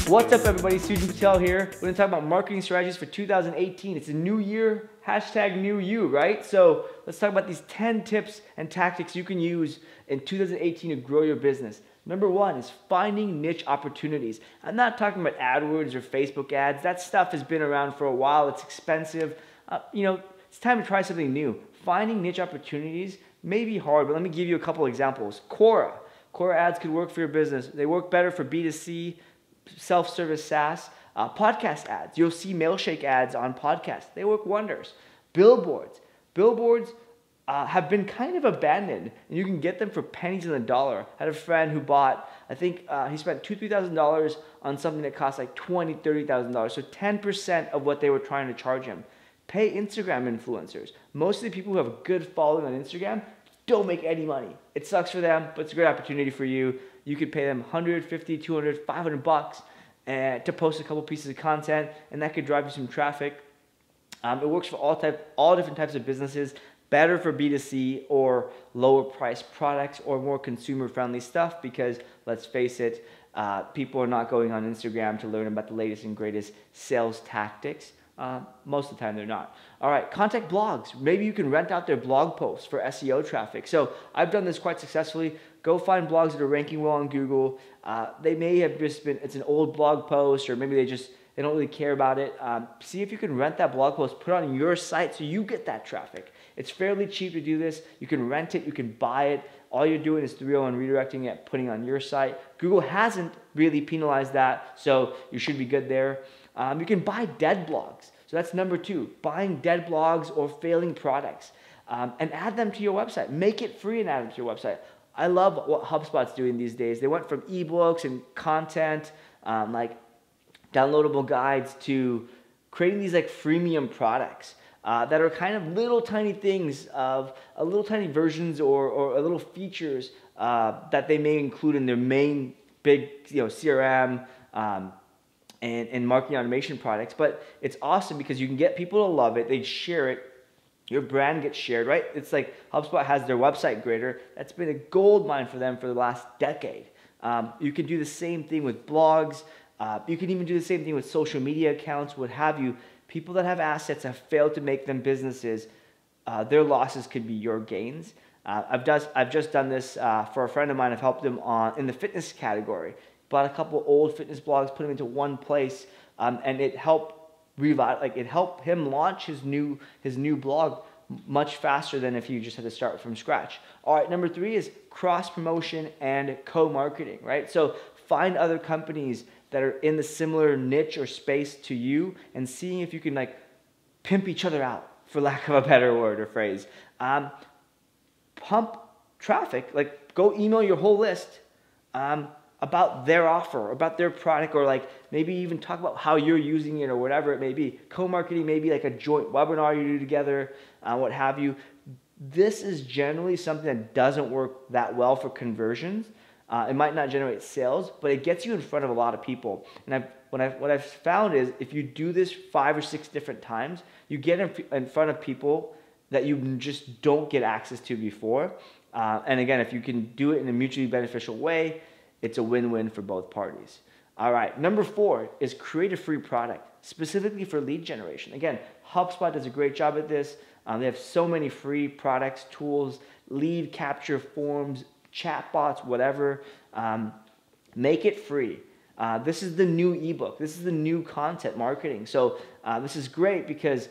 What's up everybody, Sujin Patel here. We're gonna talk about marketing strategies for 2018. It's a new year, hashtag new you, right? So let's talk about these 10 tips and tactics you can use in 2018 to grow your business. Number one is finding niche opportunities. I'm not talking about AdWords or Facebook ads. That stuff has been around for a while. It's expensive. It's time to try something new. Finding niche opportunities may be hard, but let me give you a couple examples. Quora ads could work for your business. They work better for B2C, self-service SaaS, podcast ads. You'll see Mailshake ads on podcasts. They work wonders. Billboards have been kind of abandoned, and you can get them for pennies on the dollar. I had a friend who bought, I think he spent $2,000, $3,000 on something that cost like $20,000, $30,000. So 10% of what they were trying to charge him. Pay Instagram influencers. Most of the people who have a good following on Instagram don't make any money. It sucks for them, but it's a great opportunity for you. You could pay them $150, $200, $500 to post a couple pieces of content, and that could drive you some traffic. It works for all different types of businesses. Better for B2C or lower price products or more consumer friendly stuff, because let's face it, people are not going on Instagram to learn about the latest and greatest sales tactics. Most of the time they're not. All right, contact blogs. Maybe you can rent out their blog posts for SEO traffic. So I've done this quite successfully. Go find blogs that are ranking well on Google. They may have just been, it's an old blog post, or maybe they don't really care about it. See if you can rent that blog post, put it on your site so you get that traffic. It's fairly cheap to do this. You can rent it, you can buy it. All you're doing is 301 redirecting it, putting it on your site. Google hasn't really penalized that, so you should be good there. You can buy dead blogs. So that's number two, buying dead blogs or failing products, and add them to your website. Make it free and add them to your website. I love what HubSpot's doing these days. They went from ebooks and content, like downloadable guides, to creating these like freemium products that are kind of little tiny things of little tiny versions or little features that they may include in their main big CRM and marketing automation products. But it's awesome because you can get people to love it. They share it. Your brand gets shared, right? It's like HubSpot has their website grader. That's been a gold mine for them for the last decade. You can do the same thing with blogs. You can even do the same thing with social media accounts, what have you. People that have assets have failed to make them businesses. Their losses could be your gains. I've just done this for a friend of mine. I've helped him in the fitness category. Bought a couple old fitness blogs, put them into one place, and it helped him launch his new blog much faster than if you just had to start from scratch. All right, number three is cross promotion and co-marketing, right? So find other companies that are in the similar niche or space to you and seeing if you can like pimp each other out, for lack of a better word or phrase. Pump traffic, like go email your whole list about their offer, about their product, or like maybe even talk about how you're using it or whatever it may be. Co-marketing may be like a joint webinar you do together, what have you. This is generally something that doesn't work that well for conversions. It might not generate sales, but it gets you in front of a lot of people. And what I've found is if you do this 5 or 6 different times, you get in front of people that you just don't get access to before. And again, if you can do it in a mutually beneficial way, it's a win-win for both parties. All right, number 4 is create a free product, specifically for lead generation. Again, HubSpot does a great job at this. They have so many free products, tools, lead capture forms, chatbots, whatever. Make it free. This is the new ebook. This is the new content marketing. So this is great because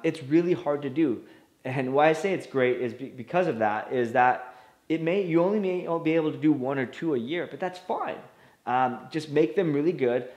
it's really hard to do. And why I say it's great is because of that, is that you only may be able to do 1 or 2 a year, but that's fine. Just make them really good.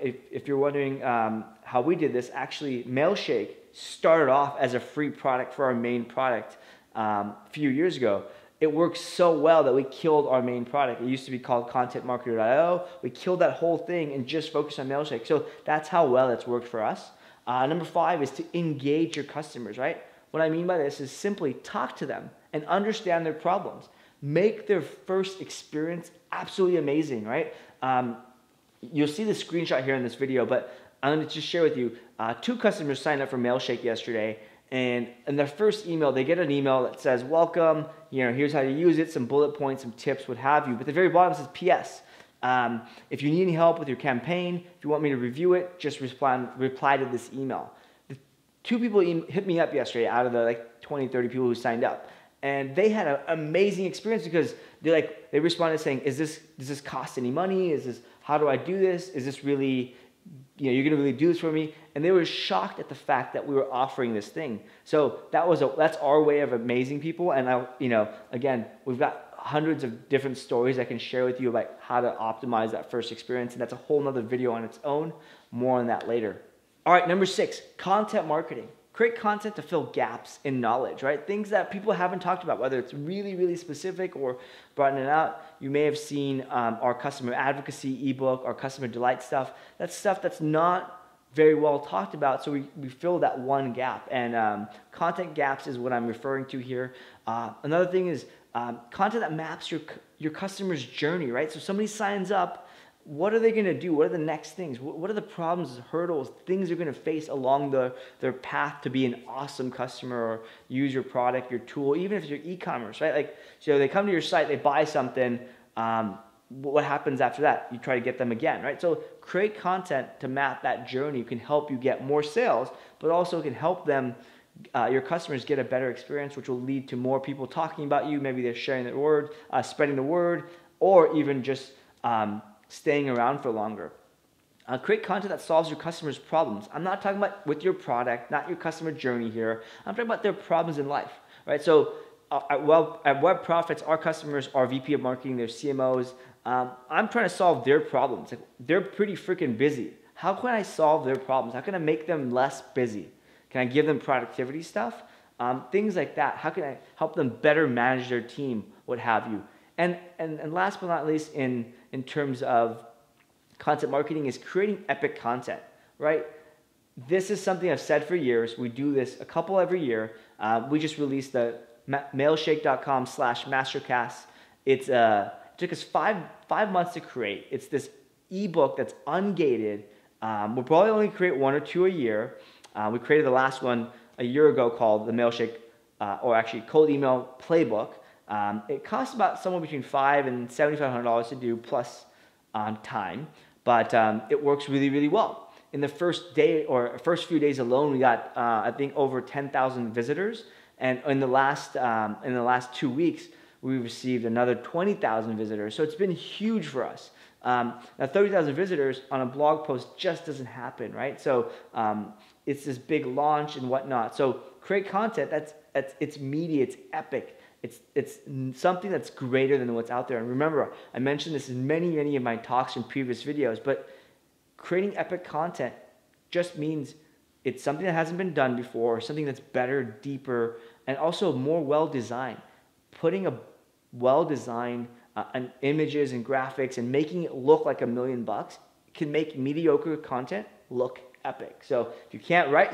If you're wondering how we did this, actually Mailshake started off as a free product for our main product a few years ago. It worked so well that we killed our main product. It used to be called ContentMarketer.io. We killed that whole thing and just focused on Mailshake. So that's how well it's worked for us. Number 5 is to engage your customers, right? What I mean by this is simply talk to them and understand their problems. Make their first experience absolutely amazing, right? you'll see the screenshot here in this video, but I'm going to just share with you, 2 customers signed up for Mailshake yesterday, and in their first email, they get an email that says, welcome, here's how to use it, some bullet points, some tips, what have you. But at the very bottom it says, P.S. If you need any help with your campaign, if you want me to review it, just reply to this email. The 2 people hit me up yesterday out of the 20, 30 people who signed up. And they had an amazing experience because they responded saying, does this cost any money? How do I do this? Is this really, you're gonna really do this for me? And they were shocked at the fact that we were offering this thing. So that's our way of amazing people. And again, we've got hundreds of different stories I can share with you about how to optimize that first experience. And that's a whole nother video on its own. More on that later. All right, number 6, content marketing. Create content to fill gaps in knowledge, right? Things that people haven't talked about, whether it's really, really specific or broaden it out. You may have seen our customer advocacy ebook, our customer delight stuff. That's stuff that's not very well talked about, so we fill that one gap. And content gaps is what I'm referring to here. Another thing is content that maps your customer's journey, right? So somebody signs up, what are they going to do? What are the next things? What are the problems, hurdles, things they're going to face along their path to be an awesome customer or use your product, your tool, even if it's your e-commerce, right? So they come to your site, they buy something, what happens after that? You try to get them again, right? So create content to map that journey. It can help you get more sales, but also can help them, your customers, get a better experience, which will lead to more people talking about you. Maybe they're sharing the word, spreading the word, or even just staying around for longer. Create content that solves your customers' problems. I'm not talking about with your product, not your customer journey here. I'm talking about their problems in life, right? So at Web Profits, our customers are VP of marketing, their CMOs. I'm trying to solve their problems. They're pretty freaking busy. How can I solve their problems? How can I make them less busy? Can I give them productivity stuff? Things like that. How can I help them better manage their team, what have you? And last but not least, in terms of content marketing, is creating epic content, right? This is something I've said for years. We do this a couple every year. We just released the mailshake.com/mastercast. It took us five months to create. It's this ebook that's ungated. We'll probably only create 1 or 2 a year. We created the last one a year ago called the Mailshake, or actually Cold Email Playbook. It costs about somewhere between $500 and $7,500 to do, plus time, but it works really, really well. In the first day or first few days alone, we got I think over 10,000 visitors, and in the last 2 weeks, we received another 20,000 visitors. So it's been huge for us. Now 30,000 visitors on a blog post just doesn't happen, right? So it's this big launch and whatnot. So create content it's meaty, it's epic. It's something that's greater than what's out there. And remember, I mentioned this in many of my talks in previous videos, but creating epic content just means it's something that hasn't been done before, something that's better, deeper, and also more well-designed. Putting a well-designed images and graphics and making it look like $1 million can make mediocre content look epic. So if you can't write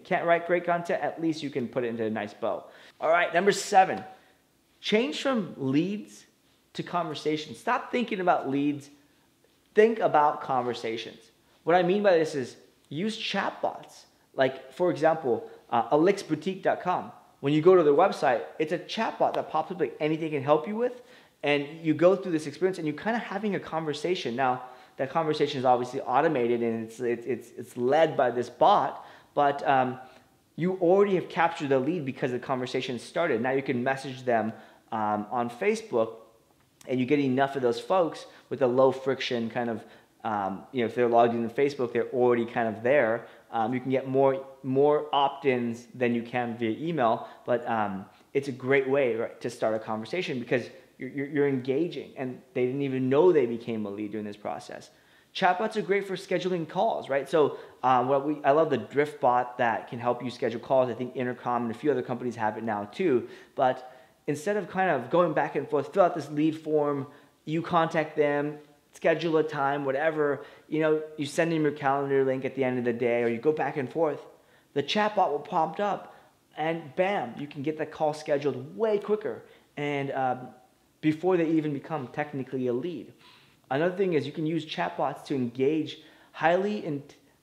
can't write great content, at least you can put it into a nice bow. All right, number 7, change from leads to conversations. Stop thinking about leads. Think about conversations. What I mean by this is use chatbots. Like, for example, elixboutique.com. When you go to their website, it's a chatbot that pops up like anything can help you with, and you go through this experience and you're kind of having a conversation. Now, that conversation is obviously automated and it's led by this bot, but you already have captured the lead because the conversation started. Now you can message them on Facebook, and you get enough of those folks with a low friction kind of, if they're logged into Facebook, they're already kind of there. You can get more opt-ins than you can via email, but it's a great way, right, to start a conversation because you're engaging, and they didn't even know they became a lead during this process. Chatbots are great for scheduling calls, right? So I love the Drift bot that can help you schedule calls. I think Intercom and a few other companies have it now too. But instead of kind of going back and forth, fill out this lead form, you contact them, schedule a time, whatever, you send them your calendar link at the end of the day, or you go back and forth. The chatbot will prompt up, and bam, you can get that call scheduled way quicker, and before they even become technically a lead. Another thing is you can use chatbots to engage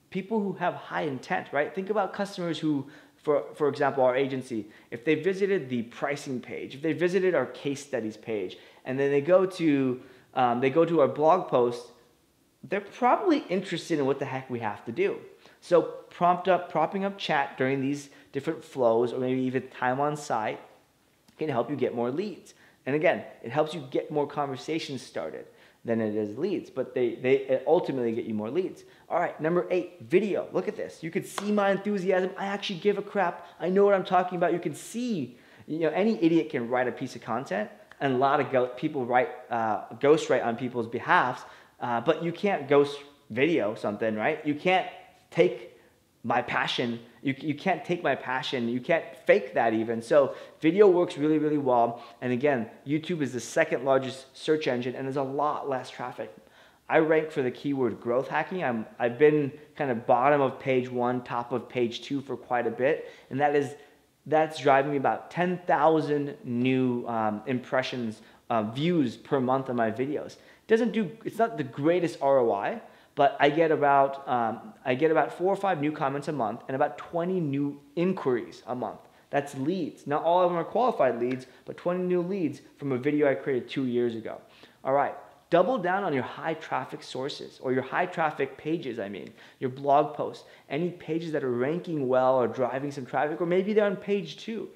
people who have high intent, right? Think about customers who, for example, our agency, if they visited the pricing page, if they visited our case studies page, and then they go to our blog post, they're probably interested in what the heck we have to do. So propping up chat during these different flows, or maybe even time on site, can help you get more leads. And again, it helps you get more conversations started than it is leads, but they ultimately get you more leads. All right, number 8, video. Look at this. You can see my enthusiasm. I actually give a crap. I know what I'm talking about. You can see, any idiot can write a piece of content, and a lot of people ghostwrite on people's behalves, but you can't ghost video something, right? You can't take my passion. You can't take my passion. You can't fake that even. So video works really, really well. And again, YouTube is the second largest search engine, and there's a lot less traffic. I rank for the keyword growth hacking. I've been kind of bottom of page 1, top of page 2 for quite a bit, and that's driving me about 10,000 new impressions, views per month on my videos. It's not the greatest ROI, but I get about 4 or 5 new comments a month and about 20 new inquiries a month. That's leads. Not all of them are qualified leads, but 20 new leads from a video I created 2 years ago. All right, double down on your high traffic sources, or your high traffic pages, your blog posts, any pages that are ranking well or driving some traffic, or maybe they're on page 2.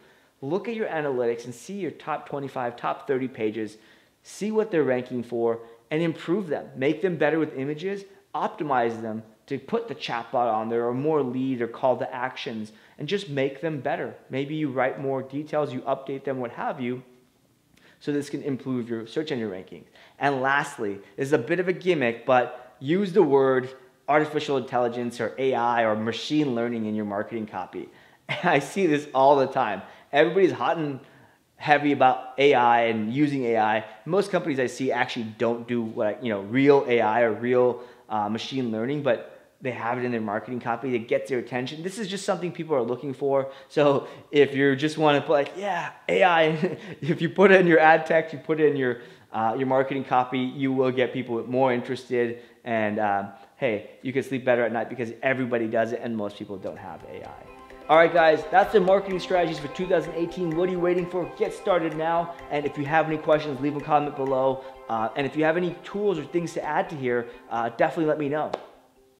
Look at your analytics and see your top 25, top 30 pages, see what they're ranking for, and improve them. Make them better with images, optimize them to put the chatbot on there, or more lead or call to actions, and just make them better. Maybe you write more details, you update them, what have you, so this can improve your search engine rankings. And lastly, this is a bit of a gimmick, but use the word artificial intelligence or AI or machine learning in your marketing copy. I see this all the time. Everybody's hot and heavy about AI and using AI. Most companies I see actually don't do real AI or real machine learning, but they have it in their marketing copy that gets their attention. This is just something people are looking for. So if you just want to put AI, if you put it in your ad text, you put it in your marketing copy, you will get people more interested. And hey, you can sleep better at night because everybody does it and most people don't have AI. All right, guys, that's the marketing strategies for 2018. What are you waiting for? Get started now. And if you have any questions, leave a comment below. And if you have any tools or things to add to here, definitely let me know.